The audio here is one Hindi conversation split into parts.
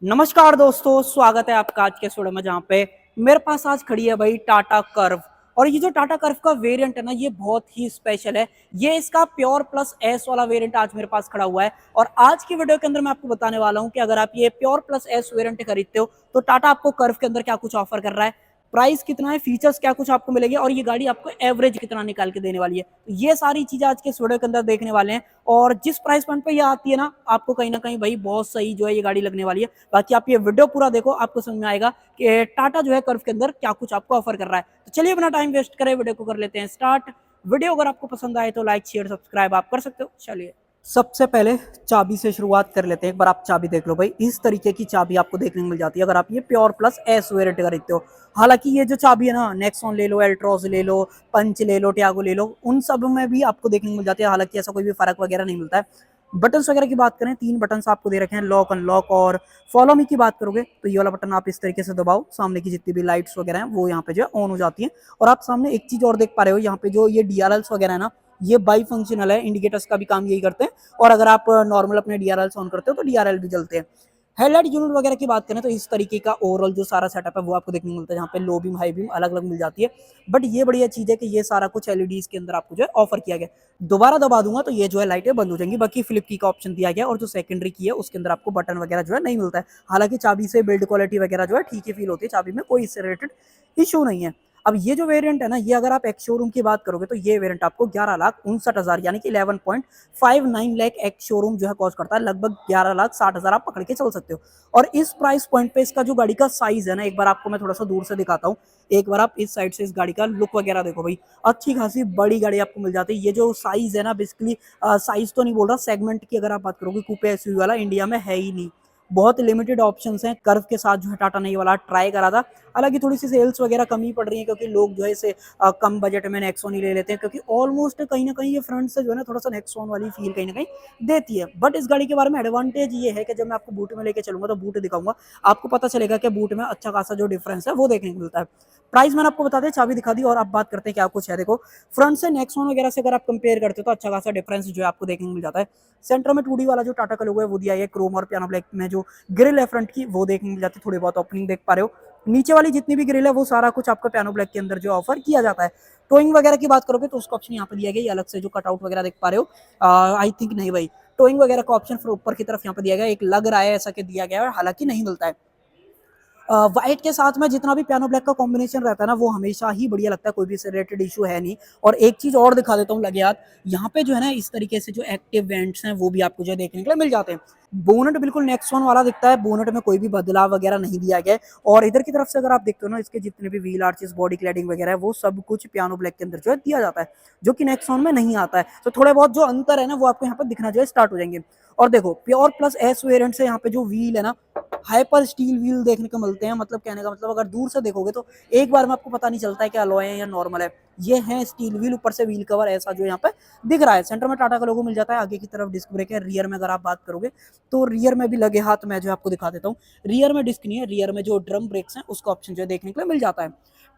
नमस्कार दोस्तों, स्वागत है आपका आज के वीडियो में। जहाँ पे मेरे पास आज खड़ी है भाई टाटा कर्व। और ये जो टाटा कर्व का वेरिएंट है ना, ये बहुत ही स्पेशल है। ये इसका प्योर प्लस एस वाला वेरिएंट आज मेरे पास खड़ा हुआ है। और आज की वीडियो के अंदर मैं आपको बताने वाला हूँ कि अगर आप ये प्योर प्लस एस वेरिएंट खरीदते हो तो टाटा आपको कर्व के अंदर क्या कुछ ऑफर कर रहा है, प्राइस कितना है, फीचर्स क्या कुछ आपको मिलेंगे और ये गाड़ी आपको एवरेज कितना निकाल के देने वाली है। तो ये सारी चीजें आज के इस वीडियो के अंदर देखने वाले हैं। और जिस प्राइस पॉइंट पे ये आती है ना कहीं भाई बहुत सही जो है ये गाड़ी लगने वाली है। बाकी आप ये वीडियो पूरा देखो, आपको समझ में आएगा कि टाटा जो है कर्व के अंदर क्या कुछ आपको ऑफर कर रहा है। तो चलिए बिना टाइम वेस्ट करें वीडियो को कर लेते हैं स्टार्ट। वीडियो अगर आपको पसंद आए तो लाइक शेयर सब्सक्राइब आप कर सकते हो। चलिए सबसे पहले चाबी से शुरुआत कर लेते हैं। एक बार आप चाबी देख लो भाई, इस तरीके की चाबी आपको देखने को मिल जाती है अगर आप ये प्योर प्लस एस वेरिएंट खरीदते हो। हालांकि ये जो चाबी है ना, नेक्सॉन ले लो, एल्ट्रॉज ले लो, पंच ले लो, टियागो ले लो, उन सब में भी आपको देखने को मिल जाती है। हालांकि ऐसा कोई भी फर्क वगैरह नहीं मिलता है। बटन्स वगैरह की बात करें, 3 बटन्स आपको दे रखे हैं, लॉक अनलॉक। और फॉलो मी की बात करोगे तो ये वाला बटन आप इस तरीके से दबाओ, सामने की जितनी भी लाइट्स वगैरह हैं वो यहाँ पे जो है ऑन हो जाती है। और आप सामने एक चीज और देख पा रहे हो, यहाँ पे जो ये डीआरएल्स वगैरह है ना, ये बाई फंक्शनल है, इंडिकेटर्स का भी काम यही करते हैं। और अगर आप नॉर्मल अपने डीआरएल ऑन करते हो तो डीआरएल भी जलते हैं। हेडलाइट यूनिट वगैरह की बात करें तो इस तरीके का ओवरऑल जो सारा सेटअप है वो आपको देखने को मिलता है, जहाँ पे लो बीम हाई बीम अलग अलग मिल जाती है। बट ये बढ़िया चीज है कि ये सारा कुछ एलईडीज के अंदर आपको जो है ऑफर किया गया। दोबारा दबा दूंगा तो ये जो है लाइटें बंद हो जाएंगी। बाकी फ्लिप की का ऑप्शन दिया गया और जो सेकेंडरी की है उसके अंदर आपको बटन वगैरह जो है नहीं मिलता है। हालांकि चाबी से बिल्ड क्वालिटी वगैरह जो है ठीक ही फील होती है, चाबी में कोई इससे रिलेटेड इशू नहीं है। अब ये जो वेरिएंट है ना, ये अगर आप एक्स शोरूम की बात करोगे तो ये वेरिएंट आपको 11,59,000 यानी कि 11.59 लाख एक्स शोरूम जो है कॉस्ट करता है। लगभग 11,60,000 आप पकड़ के चल सकते हो। और इस प्राइस पॉइंट पे इसका जो गाड़ी का साइज है ना, एक बार आपको मैं थोड़ा सा दूर से दिखाता हूँ। एक बार आप इस साइड से इस गाड़ी का लुक वगैरह देखो भाई, अच्छी खासी बड़ी गाड़ी आपको मिल जाती है। ये जो साइज है ना, बेसिकली साइज तो नहीं बोल रहा, सेगमेंट की अगर आप बात करोगे, कूपे एसयूवी वाला इंडिया में है ही नहीं। बहुत लिमिटेड ऑप्शंस हैं। कर्व के साथ जो है टाटा ने ये वाला ट्राई करा था। हालांकि थोड़ी सी सेल्स वगैरह कमी पड़ रही है क्योंकि लोग जो है इसे कम बजट में नेक्सॉन ही ले लेते हैं, क्योंकि ऑलमोस्ट कहीं ना कहीं ये फ्रंट से जो है ना थोड़ा सा नेक्सॉन वाली फील कहीं ना कहीं देती है। बट इस गाड़ी के बारे में एडवांटेज ये है कि जब मैं आपको बूट में लेके चलूंगा तो बूट दिखाऊंगा, आपको पता चलेगा कि बूट में अच्छा खासा जो डिफरेंस है वो देखने को मिलता है। प्राइस मैंने आपको बता दें, चाबी दिखा दी और अब बात करते हैं क्या कुछ है। देखो फ्रंट से नेक्सॉन वगैरह से अगर आप कंपेयर करते हो तो अच्छा खासा डिफरेंस जो है आपको देखने को मिल जाता है। सेंटर में 2D वाला जो टाटा का लोगो है वो दिया है, क्रोम और पियानो ब्लैक में जो ग्रिल है फ्रंट की वो देखने मिल जाती है। थोड़ी बहुत ओपनिंग देख पा रहे हो। नीचे वाली जितनी भी ग्रिल है वो सारा कुछ आपका पियानो ब्लैक के अंदर जो ऑफर किया जाता है। टोइंग वगैरह की बात करोगे तो उसका ऑप्शन यहाँ पे दिया गया, अलग से जो कटआउट वगैरह देख पा रहे हो, आई थिंक नहीं भाई, टोइंग वगैरह का ऑप्शन फिर ऊपर की तरफ यहाँ पे दिया गया, एक लग रहा है ऐसा कि दिया गया है, हालांकि नहीं मिलता है। व्हाइट के साथ में जितना भी पियानो ब्लैक का कॉम्बिनेशन रहता है ना वो हमेशा ही बढ़िया लगता है, कोई भी इससे रिलेटेड इशू है नहीं। और एक चीज और दिखा देता हूँ लगे हाथ, यहाँ पे जो है ना इस तरीके से जो एक्टिव वेंट्स हैं वो भी आपको जो है देखने के लिए मिल जाते हैं। बोनट बिल्कुल नेक्सॉन वाला दिखता है, बोनट में कोई भी बदलाव वगैरह नहीं दिया गया है। और इधर की तरफ से अगर आप देखते हो ना, इसके जितने भी व्हील आर्चेस बॉडी क्लैडिंग वगैरह है वो सब कुछ पियानो ब्लैक के अंदर जो है दिया जाता है, जो कि नेक्सॉन में नहीं आता है। तो थोड़े बहुत जो अंतर है ना वो आपको यहाँ पर दिखना जो है स्टार्ट हो जाएंगे। और देखो प्योर प्लस एस वेरिएंट से यहाँ पे जो व्हील है ना, हाइपर स्टील व्हील देखने को मिलते हैं। मतलब कहने का मतलब अगर दूर से देखोगे तो एक बार में आपको पता नहीं चलता है कि अलॉय है या नॉर्मल है। ये है स्टील व्हील, ऊपर से व्हील कवर ऐसा जो यहाँ पे दिख रहा है। सेंटर में टाटा का लोगो मिल जाता है, आगे की तरफ डिस्क ब्रेक है। रियर में अगर आप बात करोगे तो रियर में भी लगे हाथ मैं जो आपको दिखा देता हूँ, रियर में डिस्क नहीं है, रियर में जो ड्रम ब्रेक्स हैं उसका ऑप्शन जो है देखने के लिए मिल जाता है।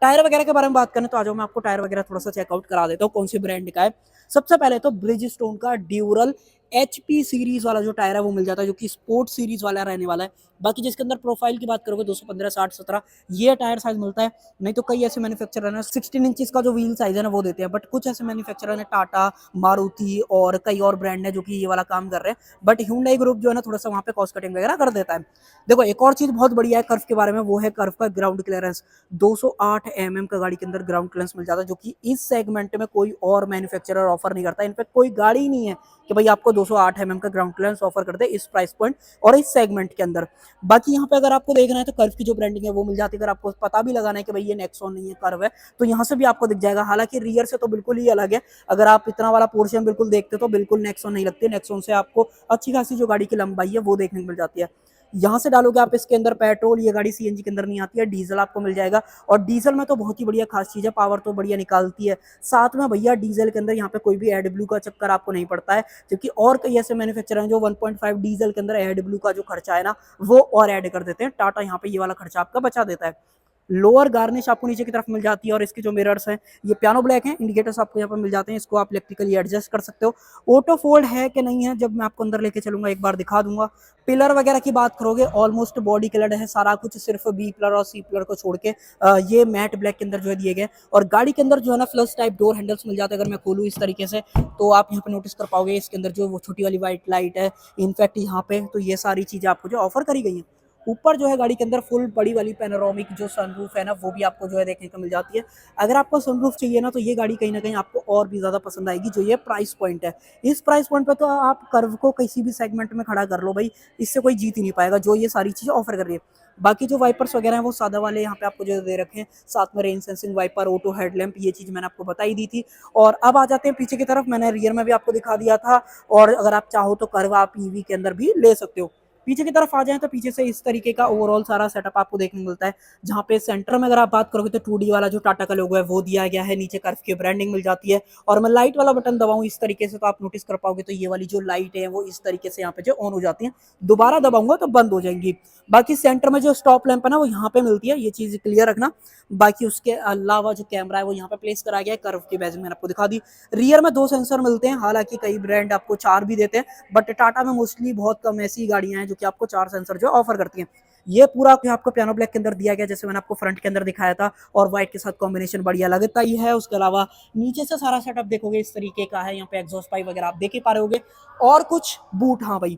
टायर वगैरह के बारे में बात करें तो आ जाओ मैं आपको टायर वगैरह थोड़ा सा चेकआउट करा देता हूँ कौन सी ब्रांड का है। सबसे पहले तो ब्रिज स्टोन का ड्यूरल HP सीरीज वाला जो टायर है वो मिल जाता है, जो कि स्पोर्ट सीरीज वाला रहने वाला है। बाकी जिसके अंदर प्रोफाइल की बात करोगे 215, 60, 17 ये टायर साइज मिलता है। नहीं तो कई ऐसे मैन्युफैक्चरर हैं 16 इंचेस का जो व्हील साइज है ना वो देते हैं। बट कुछ ऐसे मैन्युफैक्चरर हैं, टाटा, मारुति और कई और ब्रांड है जो कि ये वाला काम कर रहे हैं। बट Hyundai ग्रुप जो है ना थोड़ा सा वहाँ पे कॉस्ट कटिंग वगैरह कर देता है। देखो एक और चीज बहुत बढ़िया है कर्व के बारे में, वो है कर्व का ग्राउंड क्लियरेंस। 208 mm का गाड़ी के अंदर ग्राउंड क्लियरेंस मिल जाता है, जो कि इस सेगमेंट में कोई और मैन्युफैक्चरर ऑफर नहीं करता। इनफैक्ट कोई गाड़ी ही नहीं है कि भाई आपको 208 mm का ग्राउंड क्लियरेंस ऑफर कर दे इस प्राइस पॉइंट और इस सेगमेंट के अंदर। बाकी यहाँ पे अगर आपको देखना है तो कर्व की जो ब्रांडिंग है वो मिल जाती है। अगर आपको पता भी लगाना है कि भाई ये नेक्सॉन नहीं है कर्व है, तो यहाँ से भी आपको दिख जाएगा। हालांकि रियर से तो बिल्कुल ही अलग है, अगर आप इतना वाला पोर्शन बिल्कुल देखते तो बिल्कुल नेक्सॉन नहीं लगती। नेक्सॉन से आपको अच्छी खासी जो गाड़ी की लंबाई है वो देखने को मिल जाती है। यहाँ से डालोगे आप इसके अंदर पेट्रोल, ये गाड़ी CNG के अंदर नहीं आती है, डीजल आपको मिल जाएगा। और डीजल में तो बहुत ही बढ़िया खास चीज है, पावर तो बढ़िया निकालती है। साथ में भैया डीजल के अंदर यहाँ पे कोई भी एडब्ल्यू का चक्कर आपको नहीं पड़ता है, क्योंकि और कई ऐसे मैन्युफैक्चरर हैं जो 1.5 डीजल के अंदर एडब्ल्यू का जो खर्चा है ना वो और ऐड कर देते हैं। टाटा यहाँ पे ये वाला खर्चा आपका बचा देता है। लोअर गार्निश आपको नीचे की तरफ मिल जाती है और इसके जो मिरर्स हैं ये पियानो ब्लैक हैं। इंडिकेटर्स आपको यहाँ पर मिल जाते हैं, इसको आप इलेक्ट्रिकली एडजस्ट कर सकते हो। ऑटो फोल्ड है कि नहीं है जब मैं आपको अंदर लेके चलूंगा एक बार दिखा दूंगा। पिलर वगैरह की बात करोगे ऑलमोस्ट बॉडी कलर्ड है सारा कुछ, सिर्फ बी पिलर और सी पिलर को छोड़ के ये मैट ब्लैक के अंदर जो है दिए गए। और गाड़ी के अंदर जो है ना फ्लश टाइप डोर हैंडल्स मिल जाते हैं। अगर मैं खोलूँ इस तरीके से तो आप यहाँ पे नोटिस कर पाओगे इसके अंदर जो वो छोटी वाली व्हाइट लाइट है इनफैक्ट यहाँ पे, तो ये सारी चीजें आपको जो ऑफर करी गई है। ऊपर जो है गाड़ी के अंदर फुल बड़ी वाली पैनोरामिक जो सनरूफ है ना वो भी आपको जो है देखने को मिल जाती है। अगर आपको सनरूफ चाहिए ना तो ये गाड़ी कहीं ना कहीं आपको और भी ज्यादा पसंद आएगी। जो ये प्राइस पॉइंट है, इस प्राइस पॉइंट पे तो आप कर्व को किसी भी सेगमेंट में खड़ा कर लो भाई, इससे कोई जीत ही नहीं पाएगा जो ये सारी चीजें ऑफर कर रही है। बाकी जो वाइपर्स वगैरह हैं वो सादा वाले यहाँ पे आपको जो दे रखे हैं, साथ में rain sensing wiper, auto headlamp, ये चीज मैंने आपको बताई दी थी। और अब आ जाते हैं पीछे की तरफ, मैंने रियर में भी आपको दिखा दिया था। और अगर आप चाहो तो कर्व आप ईवी के अंदर भी ले सकते हो। पीछे की तरफ आ जाए तो पीछे से इस तरीके का ओवरऑल सारा सेटअप आपको देखने को मिलता है। जहाँ पे सेंटर में अगर आप बात करोगे तो 2D वाला जो टाटा का लोगो है वो दिया गया है, नीचे कर्व की ब्रांडिंग मिल जाती है। और मैं लाइट वाला बटन दबाऊं इस तरीके से तो आप नोटिस कर पाओगे तो ये वाली जो लाइट है वो इस तरीके से यहाँ पे जो ऑन हो जाती है, दोबारा दबाऊंगा तो बंद हो जाएंगी। बाकी सेंटर में जो स्टॉप लैंप है ना वो यहाँ पे मिलती है, ये चीज क्लियर रखना। बाकी उसके अलावा जो कैमरा है वो यहाँ पे प्लेस करा गया है, कर्व की बैजिंग मैंने आपको दिखा दी। रियर में 2 सेंसर मिलते हैं, हालांकि कई ब्रांड आपको 4 भी देते हैं, बट टाटा में मोस्टली बहुत कम ऐसी गाड़ियां हैं जो कि आपको 4 सेंसर जो ऑफर करती हैं। ये पूरा आपको पियानो ब्लैक के अंदर दिया गया, जैसे मैंने आपको फ्रंट के अंदर दिखाया था, और व्हाइट के साथ कॉम्बिनेशन बढ़िया लगता ही है। उसके अलावा नीचे से सारा सेटअप देखोगे इस तरीके का है, यहाँ पे एग्जॉस्ट पाइप वगैरह आप देख ही पा रहे होगे। और कुछ बूट, हाँ भाई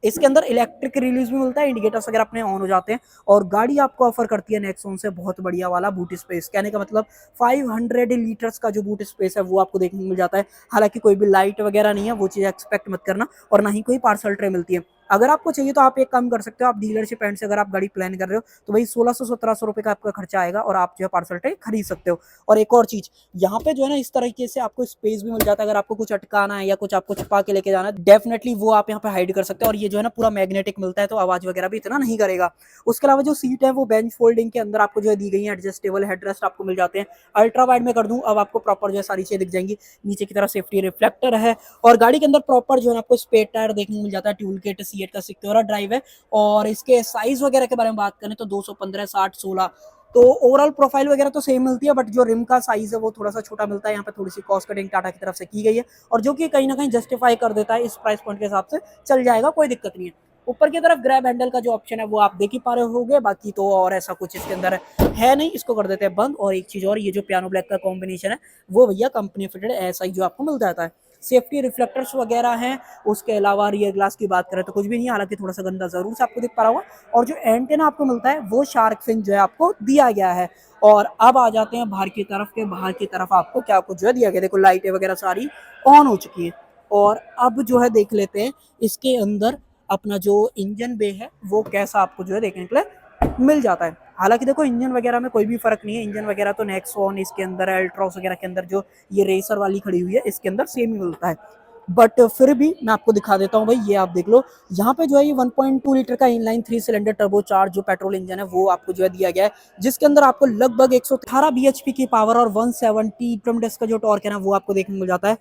इसके अंदर इलेक्ट्रिक रिलीज भी मिलता है, इंडिकेटर्स वगैरह अपने ऑन हो जाते हैं। और गाड़ी आपको ऑफर करती है नेक्सॉन से बहुत बढ़िया वाला बूट स्पेस, कहने का मतलब 500 लीटर्स का जो बूट स्पेस है वो आपको देखने को मिल जाता है। हालांकि कोई भी लाइट वगैरह नहीं है, वो चीज एक्सपेक्ट मत करना, और ना ही कोई पार्सल ट्रे मिलती है। अगर आपको चाहिए तो आप एक काम कर सकते हो, आप डीलरशिप एंड से अगर आप गाड़ी प्लान कर रहे हो तो भाई 1600-1700 रुपए का आपका खर्चा आएगा और आप जो है पार्सल ट्रे खरीद सकते हो। और एक और चीज यहाँ पे जो है ना इस तरीके से आपको स्पेस भी मिल जाता है, अगर आपको कुछ अटकाना है या कुछ आपको छुपा के लेके जाना है डेफिनेटली वो आप यहाँ पे हाइड कर सकते हो। और ये जो है ना पूरा मैग्नेटिक मिलता है तो आवाज वगैरह भी इतना नहीं करेगा। उसके अलावा जो सीट है वो बेंच फोल्डिंग के अंदर आपको जो है दी गई है, एडजस्टेबल हेडरेस्ट आपको मिल जाते हैं। अल्ट्रा वाइड में कर दूं अब आपको प्रॉपर जो है सारी चीजें दिख जाएंगी। नीचे की तरफ सेफ्टी रिफ्लेक्टर है, और गाड़ी के अंदर प्रॉपर जो है आपको स्पेयर टायर देखने को मिल जाता है, ट्यूल किट, सीएट का सिक्योर ड्राइव है। और इसके साइज वगैरह के बारे में बात करें तो 215, 60, 16, तो ओवरऑल प्रोफाइल वगैरह तो सेम मिलती है, बट जो रिम का साइज है वो थोड़ा सा छोटा मिलता है। यहाँ पे थोड़ी सी कॉस्ट कटिंग टाटा की तरफ से की गई है, और जो कि कहीं ना कहीं जस्टिफाई कर देता है, इस प्राइस पॉइंट के हिसाब से चल जाएगा, कोई दिक्कत नहीं है। ऊपर की तरफ ग्रैब हैंडल का जो ऑप्शन है वो आप देख ही पा रहे होगे, बाकी तो और ऐसा कुछ इसके अंदर है नहीं, इसको कर देते हैं बंद। और एक चीज और, ये जो पियानो ब्लैक का कॉम्बिनेशन है वो भैया कंपनी फिटेड ऐसा ही जो आपको मिल जाता है। सेफ्टी रिफ्लेक्टर्स वगैरह हैं। उसके अलावा रियर ग्लास की बात करें तो कुछ भी नहीं, हालांकि थोड़ा सा गंदा जरूर से आपको दिख पा रहा होगा। और जो एंटेना आपको मिलता है वो शार्क फिन जो है आपको दिया गया है। और अब आ जाते हैं बाहर की तरफ के, बाहर की तरफ आपको क्या कुछ जो है दिया गया, देखो लाइटें वगैरह सारी ऑन हो चुकी है। और अब जो है देख लेते हैं इसके अंदर अपना जो इंजन बे है वो कैसा आपको जो है देखने के लिए मिल जाता है। हालांकि देखो इंजन वगैरह में कोई भी फर्क नहीं है, इंजन वगैरह तो नेक्सॉन इसके अंदर एल्ट्रॉस वगैरह के अंदर जो ये रेसर वाली खड़ी हुई है इसके अंदर सेम ही मिलता है। बट फिर भी मैं आपको दिखा देता हूँ भाई, ये आप देख लो, यहाँ पे जो है ये 1.2 लीटर का इनलाइन 3 सिलेंडर टर्बो चार्ज जो पेट्रोल इंजन है वो आपको जो है दिया गया है, जिसके अंदर आपको लगभग 118 bhp की पावर और 170 न्यूटन का जो टॉर्क है ना वो आपको देखने को मिल जाता है,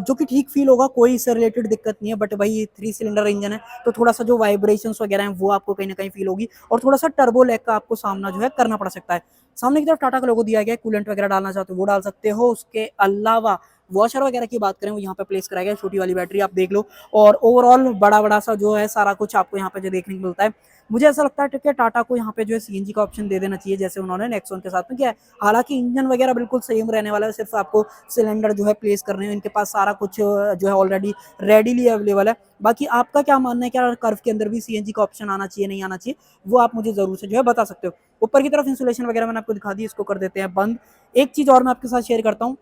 जो कि ठीक फील होगा, कोई इससे रिलेटेड दिक्कत नहीं है। बट भाई 3 सिलेंडर इंजन है तो थोड़ा सा जो वाइब्रेशन वगैरह है वो आपको कहीं ना कहीं फील होगी, और थोड़ा सा टर्बो लैग का आपको सामना जो है करना पड़ सकता है। सामने की तरफ टाटा का लोगो दिया गया है, कूलेंट वगैरह डालना चाहते हो वो डाल सकते हो। उसके अलावा वॉशर वगैरह की बात करें वो यहाँ पे प्लेस कराया गया, छोटी वाली बैटरी आप देख लो। और ओवरऑल बड़ा बड़ा सा जो है सारा कुछ आपको यहाँ पे जो देखने को मिलता है। मुझे ऐसा लगता है कि टाटा को यहाँ पे जो है सीएनजी का ऑप्शन दे देना चाहिए, जैसे उन्होंने नेक्सॉन के साथ में किया है। हालांकि इंजन वगैरह बिल्कुल सेम रहने वाला है, सिर्फ आपको सिलेंडर जो है प्लेस करने हैं, इनके पास सारा कुछ जो है ऑलरेडी रेडीली अवेलेबल है। बाकी आपका क्या मानना है, क्या कर्व के अंदर भी सीएनजी का ऑप्शन आना चाहिए, नहीं आना चाहिए, वो आप मुझे जरूर से जो है बता सकते हो। ऊपर की तरफ इंसुलेशन वगैरह मैंने आपको दिखा दी, इसको कर देते हैं बंद। एक चीज और मैं आपके साथ शेयर करता हूँ,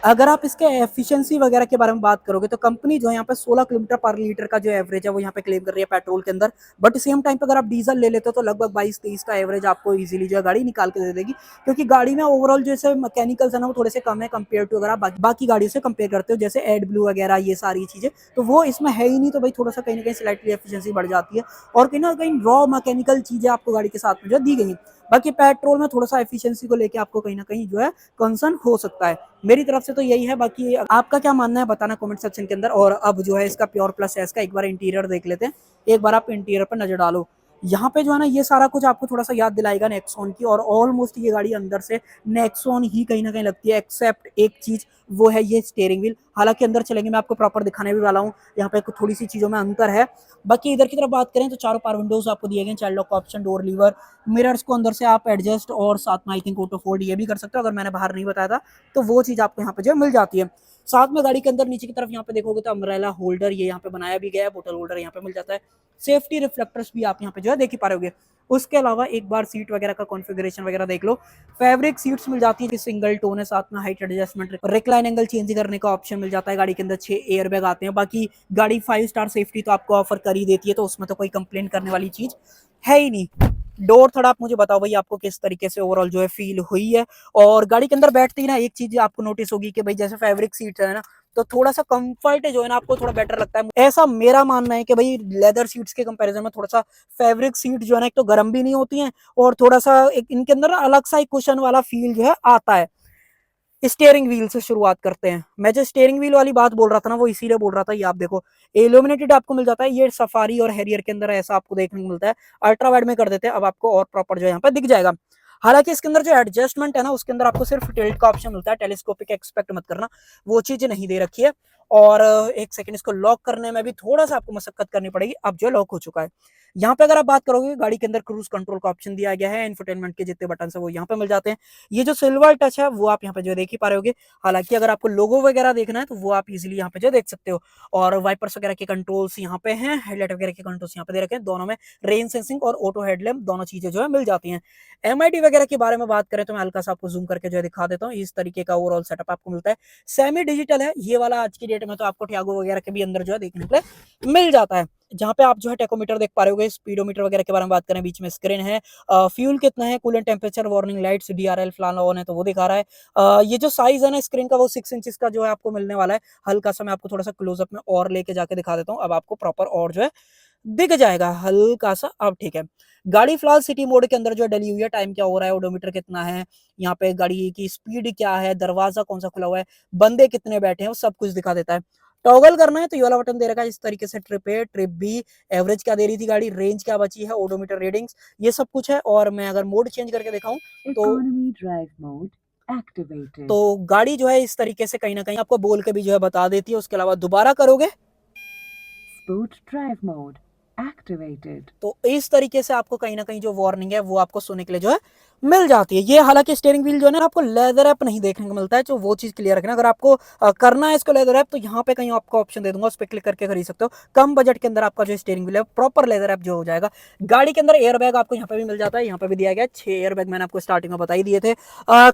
अगर आप इसके एफिशिएंसी वगैरह के बारे में बात करोगे तो कंपनी जो है यहाँ पे 16 किलोमीटर पर लीटर का जो एवरेज है वो यहाँ पे क्लेम कर रही है पेट्रोल के अंदर। बट सेम टाइम पे अगर आप डीजल ले लेते हो तो लगभग 22-23 का एवरेज आपको इजीली जो है गाड़ी निकाल के दे देगी, क्योंकि गाड़ी में ओवरऑल जैसे मैकेनिकल्स है ना वो थोड़े से कम है कंपेयर टू अगर आप बाकी गाड़ियों से कंपेयर करते हो, जैसे एड ब्लू वगैरह ये सारी चीजें, तो वो इसमें है ही नहीं। तो भाई थोड़ा सा कहीं ना कहीं स्लाइटली एफिशिएंसी बढ़ जाती है, और कहीं ना कहीं रॉ मैकेनिकल चीजें आपको गाड़ी के साथ में जो दी गई है। बाकी पेट्रोल में थोड़ा सा एफिशिएंसी को लेके आपको कहीं ना कहीं जो है कंसर्न हो सकता है। मेरी तरफ से तो यही है, बाकी आपका क्या मानना है बताना कमेंट सेक्शन के अंदर। और अब जो है इसका प्योर प्लस है, इसका एक बार इंटीरियर देख लेते हैं, एक बार आप इंटीरियर पर नजर डालो। यहाँ पे जो है ना ये सारा कुछ आपको थोड़ा सा याद दिलाएगा नेक्सॉन की, और ऑलमोस्ट ये गाड़ी अंदर से नेक्सॉन ही कहीं ना कहीं लगती है, एक्सेप्ट एक चीज, वो है ये स्टीयरिंग व्हील। हालांकि अंदर चलेंगे मैं आपको प्रॉपर दिखाने भी वाला हूँ, यहाँ पे थोड़ी सी चीजों में अंतर है। बाकी इधर की तरफ बात करें तो चारों पावर विंडोज आपको दिए गए, child lock option, door lever, mirrors को अंदर से आप एडजस्ट, और साथ में आई थिंक ऑटो फोल्ड ये भी कर सकते हो, अगर मैंने बाहर नहीं बताया था तो वो चीज आपको यहाँ पे जो मिल जाती है। साथ में गाड़ी के अंदर नीचे की तरफ यहाँ पे देखोगे तो अम्ब्रेला होल्डर ये यहाँ पे बनाया भी गया है, बोतल होल्डर यहाँ पे मिल जाता है, सेफ्टी रिफ्लेक्टर्स भी आप यहाँ पे जो है देख ही पा रहे होगे। उसके अलावा एक बार सीट वगैरह का कॉन्फ़िगरेशन वगैरह देख लो, फैब्रिक सीट्स मिल जाती है, सिंगल टोन है, साथ में height adjustment, recline angle change करने का ऑप्शन मिल जाता है, गाड़ी के अंदर 6 एयर बैग आते हैं। बाकी गाड़ी 5 स्टार सेफ्टी तो आपको ऑफर कर ही देती है, तो उसमें तो कोई कंप्लेन करने वाली चीज है ही नहीं। डोर थोड़ा आप मुझे बताओ भाई, आपको किस तरीके से ओवरऑल जो है फील हुई है। और गाड़ी के अंदर बैठते ही ना एक चीज आपको नोटिस होगी कि भाई जैसे फैब्रिक सीट है ना, तो थोड़ा सा कंफर्ट जो है ना आपको थोड़ा बेटर लगता है, ऐसा मेरा मानना है कि भाई लेदर सीट्स के कंपैरिजन में थोड़ा सा फैब्रिक सीट जो है ना एक तो गर्म भी नहीं होती हैं, और थोड़ा सा एक इनके अंदर अलग सा एक कुशन वाला फील जो है आता है। स्टीयरिंग व्हील से शुरुआत करते हैं। मैं जो स्टीयरिंग व्हील वाली बात बोल रहा था ना, वो इसीलिए बोल रहा था, ये आप देखो इल्यूमिनेटेड आपको मिल जाता है, ये सफारी और हैरियर के अंदर ऐसा आपको देखने को मिलता है। अल्ट्रा वाइड में कर देते हैं, अब आपको और प्रॉपर जो है यहाँ पे दिख जाएगा। हालांकि इसके अंदर जो एडजस्टमेंट है ना, उसके अंदर आपको सिर्फ टिल्ट का ऑप्शन मिलता है, टेलीस्कोपिक एक्सपेक्ट मत करना, वो चीज नहीं दे रखी है। और एक सेकंड, इसको लॉक करने में भी थोड़ा सा आपको मशक्कत करनी पड़ेगी, अब जो लॉक हो चुका है। यहाँ पे अगर आप बात करोगे, गाड़ी के अंदर क्रूज कंट्रोल का ऑप्शन दिया गया है, इंफोटेनमेंट के जितने बटन है वो यहाँ पे मिल जाते हैं। ये जो सिल्वर टच है वो आप यहाँ पे जो देख ही पा रहे होगे। हालांकि अगर आपको लोगो वगैरह देखना है तो वो आप इजीली यहाँ पे जो देख सकते हो। और वाइपर्स वगैरह के कंट्रोल्स यहाँ पे हैं, हेडलाइट वगैरह के कंट्रोल्स यहाँ पे दे रखे हैं, दोनों में रेन सेंसिंग और ऑटो हेडलैम्प दोनों चीजें जो है मिल जाती हैं। एमआईडी वगैरह के बारे में बात करें तो मैं हल्का सा आपको जूम करके जो है दिखा देता हूँ, इस तरीके का ओवरऑल सेटअप आपको मिलता है। सेमी डिजिटल है ये वाला, आज की डेट में तो आपको टियागो वगैरह के भी अंदर जो है देखने को मिल जाता है, जहाँ पे आप जो है टेकोमीटर देख पा रहे होगे। स्पीडोमीटर वगैरह के बारे में बात करें, बीच में स्क्रीन है, फ्यूल कितना है, coolant temperature, warning lights, DRL फलाना ऑन है तो वो दिखा रहा है। ये जो साइज है ना स्क्रीन का, वो 6 इंचेस का जो है आपको मिलने वाला है। हल्का सा मैं आपको थोड़ा सा क्लोजअप में और लेके जाके दिखा देता हूँ, अब आपको प्रॉपर और जो है दिख जाएगा हल्का सा। अब ठीक है, गाड़ी फिलहाल सिटी मोड के अंदर जो डली हुई है, टाइम क्या हो रहा है, ओडोमीटर कितना है, यहाँ पे गाड़ी की स्पीड क्या है, दरवाजा कौन सा खुला हुआ है, बंदे कितने बैठे हैं, वो सब कुछ दिखा देता है। टॉगल करना है तो ये वाला बटन दे रखा है इस तरीके से, ट्रिप है, ट्रिप भी, एवरेज क्या दे रही थी गाड़ी, रेंज क्या बची है, ओडोमीटर रीडिंग्स, ये सब कुछ है। और मैं अगर मोड चेंज करके दिखाऊं तो गाड़ी जो है इस तरीके से कहीं ना कहीं आपको बोल के भी जो है बता देती है। उसके अलावा दोबारा करोगे स्पोर्ट ड्राइव मोड एक्टिवेटेड, तो इस तरीके से आपको कहीं ना कहीं जो वार्निंग है वो आपको सुनने के लिए जो है मिल जाती है। ये हालांकि स्टीयरिंग व्हील जो है ना आपको लेदर ऐप नहीं देखने को मिलता है, तो वो चीज क्लियर रखना। अगर आपको करना है इसको लेदर ऐप, तो यहाँ पे कहीं आपको ऑप्शन दे दूंगा, उस पर क्लिक करके खरीद सकते हो। कम बजट के अंदर आपका जो स्टीयरिंग व्हील है प्रॉपर लेदर ऐप जो हो जाएगा। गाड़ी के अंदर एयर बैग आपको यहाँ पे भी मिल जाता है, यहाँ पे भी दिया गया 6 एयर बैग, मैंने आपको स्टार्टिंग में बता ही दिए थे।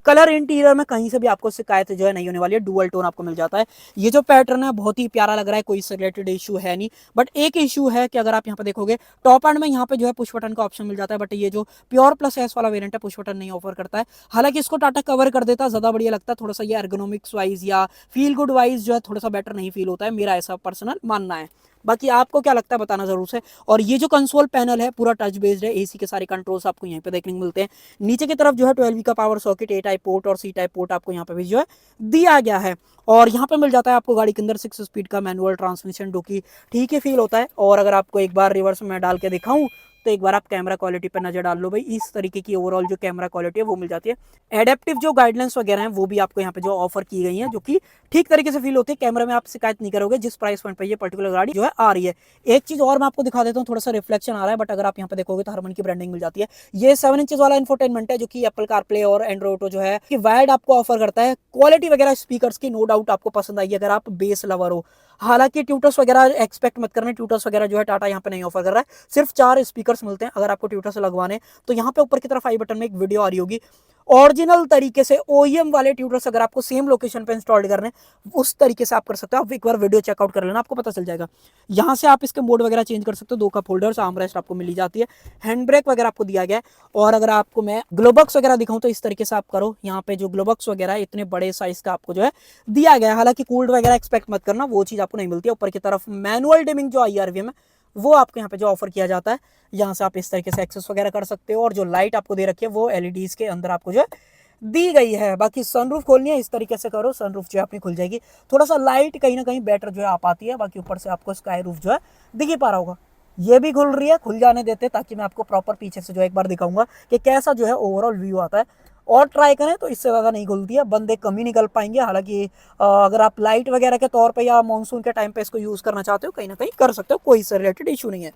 कलर इंटीरियर में कहीं से भी आपको शिकायत जो है नहीं होने वाली है, डुअल टोन आपको मिल जाता है। ये जो पैटर्न है बहुत ही प्यारा लग रहा है, कोई इससे रिलेटेड इशू है नहीं। बट एक इशू है कि अगर आप यहाँ पे देखोगे टॉप एंड में यहाँ पे जो है पुश बटन का ऑप्शन मिल जाता है, बट ये जो प्योर प्लस एस वाला वेरिएंट है पुश बटन नहीं ऑफर करता है। हालांकि इसको टाटा कवर कर देता, ज्यादा बढ़िया लगता है, थोड़ा सा ये एर्गोनॉमिक्स वाइज या फील गुड वाइज जो है थोड़ा सा बेटर नहीं फील होता है, मेरा ऐसा पर्सनल मानना है। बाकी आपको क्या लगता है बताना जरूर से। और ये जो कंसोल पैनल है पूरा टच बेस्ड है, एसी के सारे कंट्रोल्स आपको यहीं पे देखने को मिलते हैं। नीचे की तरफ जो है 12V का पावर सॉकेट, ए टाइप पोर्ट और सी टाइप पोर्ट आपको यहाँ पे भी जो है दिया गया है। और यहाँ पे मिल जाता है आपको गाड़ी के अंदर 6 स्पीड का मैनुअल ट्रांसमिशन, जो कि ठीक है फील होता है। और अगर आपको एक बार रिवर्स में डाल के दिखाऊं तो एक बार आप कैमरा क्वालिटी पर नजर डाल लो भाई, इस तरीके की ओवरऑल जो कैमरा क्वालिटी है वो मिल जाती है। एडेप्टिव जो गाइडलाइंस वगैरह हैं वो भी आपको यहाँ पे जो ऑफर की गई हैं, जो कि ठीक तरीके से फील होती है, कैमरे में आप शिकायत नहीं करोगे जिस प्राइस पॉइंट पर ये पर्टिकुलर गाड़ी जो है आ रही है। एक चीज और मैं आपको दिखा देता हूँ, थोड़ा सा रिफ्लेक्शन आ रहा है, बट अगर आप यहाँ पे देखोगे तो हरमन की ब्रांडिंग मिल जाती है। ये 7 इंचेस वाला इंफोटेनमेंट है, जो कि एप्पल कारप्ले और एंड्रॉइड ऑटो जो है कि वायर्ड आपको ऑफर करता है। क्वालिटी वगैरह स्पीकर्स की नो डाउट आपको पसंद आएगी अगर आप बेस लवर हो। हालांकि ट्यूटर्स वगैरह एक्सपेक्ट मत करना, ट्यूटर्स वगैरह जो है टाटा यहाँ पे नहीं ऑफर कर रहा है, सिर्फ 4 स्पीकर्स मिलते हैं। अगर आपको ट्यूटर्स लगवाने तो यहाँ पे ऊपर की तरफ आई बटन में एक वीडियो आ रही होगी, ओरिजिनल तरीके से ओईएम वाले ट्यूटर्स अगर आपको सेम लोकेशन पे इंस्टॉल करने, उस तरीके से आप कर सकते हो। आप एक बार वीडियो चेकआउट कर लेना, आपको पता चल जाएगा। यहाँ से आप इसके मोड वगैरह चेंज कर सकते हो, 2 कप होल्डर्स, आर्मरेस्ट आपको मिली जाती है, हैंड ब्रेक वगैरह आपको दिया गया है। और अगर आपको मैं ग्लोबक्स वगैरह दिखाऊं तो इस तरीके से आप करो, यहाँ पे जो ग्लोबक्स वगैरह इतने बड़े साइज का आपको जो है दिया गया है। हालांकि कूल्ड वगैरह एक्सपेक्ट मत करना, वो चीज आपको नहीं मिलती है। ऊपर की तरफ मैनुअल डिमिंग जो IRVM है वो आपको यहाँ पे जो ऑफर किया जाता है, यहाँ से आप इस तरीके से एक्सेस वगैरह कर सकते हो। और जो लाइट आपको दे रखी है वो LEDs के अंदर आपको जो है दी गई है। बाकी सनरूफ खोलनी है इस तरीके से करो, सनरूफ जो है अपनी खुल जाएगी, थोड़ा सा लाइट कहीं ना कहीं बेटर जो है आ पाती है। बाकी ऊपर से आपको स्काई रूफ जो है दिख ही पा रहा होगा। ये भी खुल रही है, खुल जाने देते ताकि मैं आपको प्रॉपर पीछे से जो है एक बार दिखाऊंगा कि कैसा जो है ओवरऑल व्यू आता है। और ट्राई करें तो इससे ज़्यादा नहीं खुलती है, बंदे कम ही निकल पाएंगे। हालांकि अगर आप लाइट वगैरह के तौर पे या मानसून के टाइम पे इसको यूज़ करना चाहते हो कहीं ना कहीं कर सकते हो, कोई इससे रिलेटेड इशू नहीं है।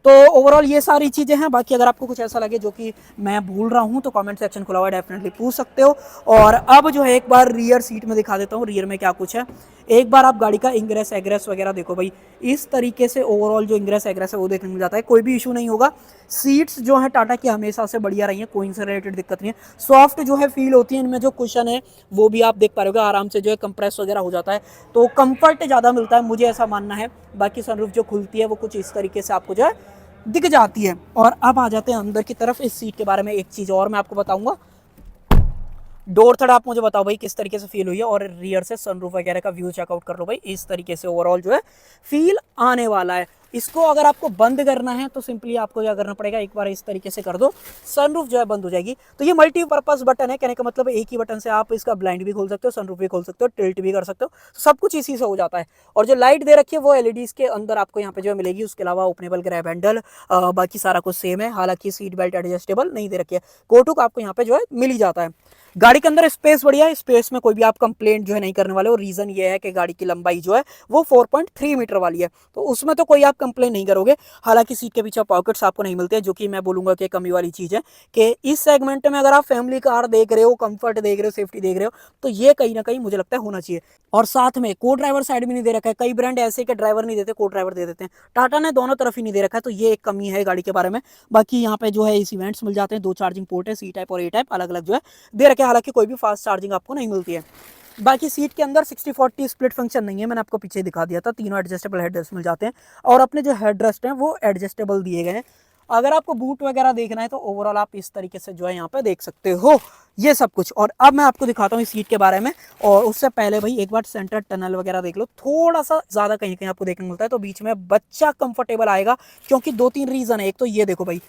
तो ओवरऑल ये सारी चीज़ें हैं। बाकी अगर आपको कुछ ऐसा लगे जो कि मैं भूल रहा हूँ तो कमेंट सेक्शन खुला हुआ है, डेफिनेटली पूछ सकते हो। और अब जो है एक बार रियर सीट में दिखा देता हूँ रियर में क्या कुछ है। एक बार आप गाड़ी का इंग्रेस एग्रेस वगैरह देखो भाई, इस तरीके से ओवरऑल जो इंग्रेस एग्रेस है वो देखने मिल जाता है, कोई भी इशू नहीं होगा। सीट्स जो है टाटा की हमेशा से बढ़िया रही है, कोई इनसे रिलेटेड दिक्कत नहीं है। सॉफ्ट जो है फील होती है, इनमें जो कुशन है वो भी आप देख पा रहे हो आराम से जो है कंप्रेस वगैरह हो जाता है, तो कंफर्ट ज़्यादा मिलता है, मुझे ऐसा मानना है। बाकी सनरूफ जो खुलती है वो कुछ इस तरीके से आपको जो है दिख जाती है। और अब आ जाते हैं अंदर की तरफ। इस सीट के बारे में एक चीज़ और मैं आपको बताऊंगा, डोर थर्ड आप मुझे बताओ भाई किस तरीके से फील हुई है। और रियर से सनरूफ वगैरह का व्यू चेकआउट कर लो भाई, इस तरीके से ओवरऑल जो है फील आने वाला है। इसको अगर आपको बंद करना है तो सिंपली आपको क्या करना पड़ेगा, एक बार इस तरीके से कर दो, सनरूफ जो है बंद हो जाएगी। तो ये मल्टीपर्पज बटन है, कहने का मतलब एक ही बटन से आप इसका ब्लाइंड भी खोल सकते हो, सनरूफ भी खोल सकते हो, टिल्ट भी कर सकते हो, सब कुछ इसी से हो जाता है। और जो लाइट दे रखी है वो एलईडीज के अंदर आपको यहाँ पे जो मिलेगी, उसके अलावा ओपनेबल ग्रैब हैंडल, बाकी सारा कुछ सेम है। हालांकि सीट बेल्ट एडजस्टेबल नहीं दे रखी है, कोटुक आपको यहाँ पे जो है मिल ही जाता है। गाड़ी के अंदर स्पेस बढ़िया है, स्पेस में कोई भी आप कंप्लेंट जो है नहीं करने वाले। और रीजन ये है कि गाड़ी की लंबाई जो है वो 4.3 मीटर वाली है, तो उसमें तो कोई आप कंप्लेन नहीं करोगे। हालांकि सीट के पीछे पॉकेट्स आपको नहीं मिलते, जो कि मैं बोलूंगा कि कमी वाली चीज है कि इस सेगमेंट में अगर आप फैमिली कार देख रहे हो, कंफर्ट देख रहे हो, सेफ्टी देख रहे हो, तो ये कहीं ना कहीं मुझे लगता है होना चाहिए। और साथ में को ड्राइवर साइड भी नहीं दे रखा है, कई ब्रांड ऐसे के ड्राइवर नहीं देते, को ड्राइवर दे देते हैं, टाटा ने दोनों तरफ ही नहीं दे रखा है, तो ये एक कमी है गाड़ी के बारे में। बाकी यहाँ पे जो है इस इवेंट्स मिल जाते हैं, 2 चार्जिंग पोर्ट है, सी टाइप और ए टाइप अलग अलग जो है दे रखे हैं। हालांकि कोई भी फास्ट चार्जिंग आपको नहीं मिलती है। बाकी सीट के अंदर 60-40 स्प्लिट फंक्शन नहीं है, मैंने आपको पीछे दिखा दिया था, तीनों एडजस्टेबल हेडरेस्ट मिल जाते हैं। और अपने जो हेडरेस्ट हैं वो एडजस्टेबल दिए गए हैं। अगर आपको बूट वगैरह देखना है तो ओवरऑल आप इस तरीके से जो है यहाँ पे देख सकते हो ये सब कुछ। और अब मैं आपको दिखाता हूँ इस सीट के बारे में। और उससे पहले भाई एक बार सेंटर टनल वगैरह देख लो, थोड़ा सा ज्यादा कहीं कहीं आपको देखने को मिलता है, तो बीच में बच्चा कंफर्टेबल आएगा, क्योंकि 2-3 रीजन है। एक तो ये देखो भाई,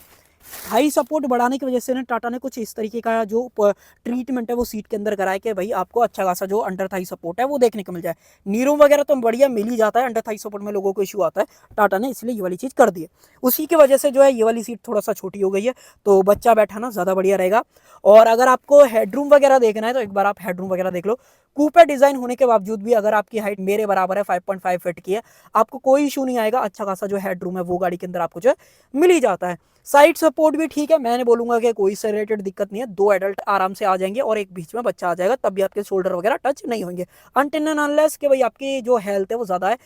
हाई सपोर्ट बढ़ाने की वजह से ना टाटा ने कुछ इस तरीके का जो ट्रीटमेंट है वो सीट के अंदर कराया कि भाई आपको अच्छा खासा जो अंडर थाई सपोर्ट है वो देखने को मिल जाए। नीरों वगैरह तो बढ़िया मिल ही जाता है, अंडर थाई सपोर्ट में लोगों को इशू आता है, टाटा ने इसलिए ये वाली चीज़ कर दी है। उसी की वजह से जो है ये वाली सीट थोड़ा सा छोटी हो गई है, तो बच्चा बैठाना ज़्यादा बढ़िया रहेगा। और अगर आपको हेडरूम वगैरह देखना है तो एक बार आप हेडरूम वगैरह देख लो। कूपे डिजाइन होने के बावजूद भी अगर आपकी हाइट मेरे बराबर है, 5.5 फीट की है, आपको कोई इशू नहीं आएगा। अच्छा खासा जो हेडरूम है वो गाड़ी के अंदर आपको जो है मिल ही जाता है। साइड सपोर्ट भी ठीक है, मैंने बोलूंगा कि कोई से रिलेटेड दिक्कत नहीं है, 2 एडल्ट आराम से आ जाएंगे और एक बीच में बच्चा आ जाएगा, तब भी आपके शोल्डर वगैरह टच नहीं होंगे। अनटिल एंड अनलेस कि भाई आपकी जो हेल्थ है वो ज्यादा है,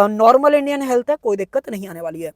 नॉर्मल इंडियन हेल्थ है, कोई दिक्कत नहीं आने वाली है।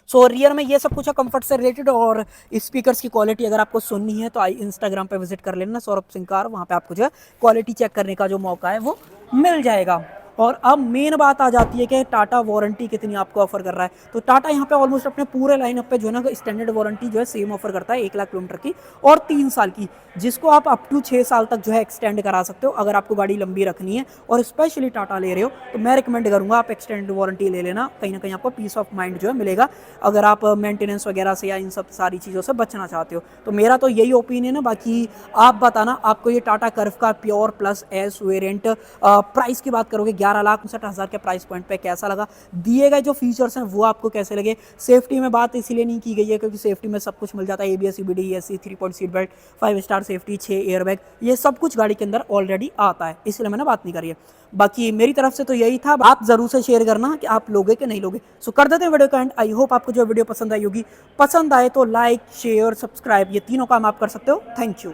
सो रियर में ये सब कुछ है कंफर्ट से रिलेटेड। और स्पीकर्स की क्वालिटी अगर आपको सुननी है तो आई इंस्टाग्राम पे विजिट कर लेना, सौरभ सिंह कार, वहाँ पे आपको जो है क्वालिटी चेक करने का जो मौका है वो मिल जाएगा। और अब मेन बात आ जाती है कि टाटा वारंटी कितनी आपको ऑफर कर रहा है। तो टाटा यहाँ पे ऑलमोस्ट अपने पूरे लाइनअप पे जो है ना स्टैंडर्ड वारंटी जो है सेम ऑफर करता है, 1 लाख किलोमीटर की और 3 साल की, जिसको आप अप टू 6 साल तक जो है एक्सटेंड करा सकते हो अगर आपको गाड़ी लंबी रखनी है। और स्पेशली टाटा ले रहे हो तो मैं रिकमेंड करूंगा आप एक्सटेंडेड वारंटी ले लेना, कहीं ना कहीं आपको पीस ऑफ माइंड जो है मिलेगा अगर आप मेंटेनेंस वगैरह से या इन सब सारी चीज़ों से बचना चाहते हो। तो मेरा तो यही ओपिनियन है। बाकी आप बताना आपको ये टाटा कर्व का pure plus S variant price की बात करोगे 11,59,000 के प्राइस पॉइंट पे कैसा लगा, दिए गए जो फीचर्स हैं वो आपको कैसे लगे। सेफ्टी में बात इसीलिए नहीं की गई है क्योंकि सेफ्टी में सब कुछ मिल जाता है, ABS EBD ESC 3 point seat belt, 5 star safety, 6 airbag, ये सब कुछ गाड़ी के अंदर ऑलरेडी आता है, इसलिए मैंने बात नहीं करी है। बाकी मेरी तरफ से तो यही था, आप जरूर से शेयर करना कि आप लोगे कि नहीं लोगे। सो कर देते हैं वीडियो का एंड। आई होप आपको जो वीडियो पसंद आई होगी, पसंद आए तो लाइक शेयर सब्सक्राइब ये तीनों काम आप कर सकते हो। Thank you.